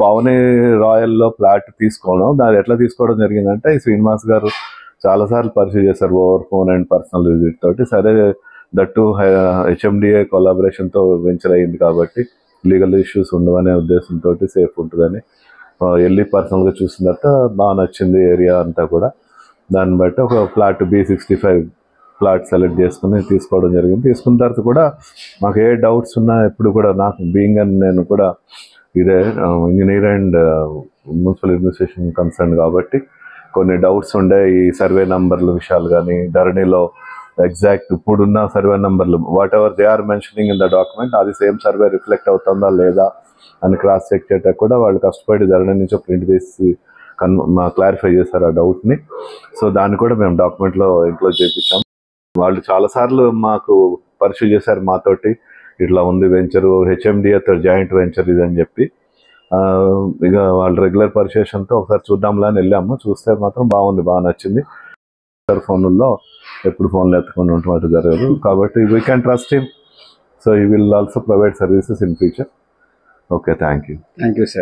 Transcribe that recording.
Pavani రాయల్లో flat తీసుకోవడం, దాన్ని ఎట్లా తీసుకోవడం జరిగిందంటే ఈ శ్రీనివాస్ గారు చాలాసార్లు పరిచయం చేశారు over phone and personal visit తోటి. సరే దట్టు హెచ్ఎండిఏ కొలాబరేషన్తో వెంచర్ అయ్యింది కాబట్టి లీగల్ ఇష్యూస్ ఉండవనే ఉద్దేశంతో సేఫ్ ఉంటుందని వెళ్ళి పర్సనల్గా చూసిన తర్వాత బాగా నచ్చింది ఏరియా అంతా కూడా. దాన్ని బట్టి ఒక ఫ్లాట్ B65 ఫ్లాట్ సెలెక్ట్ చేసుకుని తీసుకోవడం జరిగింది. తీసుకున్న తర్వాత కూడా మాకు ఏ డౌట్స్ ఉన్నా ఎప్పుడు కూడా నాకు బీయింగ్ అని నేను కూడా ఇదే engineer and municipal administration concern కాబట్టి కొన్ని డౌట్స్ ఉండే ఈ సర్వే నంబర్ల విషయాలు కానీ ధరణిలో ఎగ్జాక్ట్ ఇప్పుడున్న సర్వే నంబర్లు whatever they are mentioning in the document అది సేమ్ సర్వే రిఫ్లెక్ట్ అవుతుందా లేదా అని క్రాస్ చెక్ చేయటం కూడా వాళ్ళు కష్టపడి ధరణి నుంచి ప్రింట్ తీసి క్లారిఫై చేశారు ఆ డౌట్ని. సో దాన్ని కూడా మేము డాక్యుమెంట్లో ఇంక్లూడ్ చేయించాం. వాళ్ళు చాలాసార్లు మాకు పరిచయం చేశారు మాతోటి, ఇట్లా ఉంది వెంచరు హెచ్ఎండిఏతో జాయింట్ వెంచర్ ఇది అని చెప్పి. ఇక వాళ్ళు రెగ్యులర్ పరిచయంతో ఒకసారి చూద్దాంలా అని వెళ్ళాము. చూస్తే మాత్రం బాగుంది, బాగా నచ్చింది. ఫోన్లో ఎప్పుడు ఫోన్లు ఎత్తుకొని ఉంటున్నట్టు జరగదు కాబట్టి we can trust him. So we will also provide services in future. Okay, thank you. Thank you sir.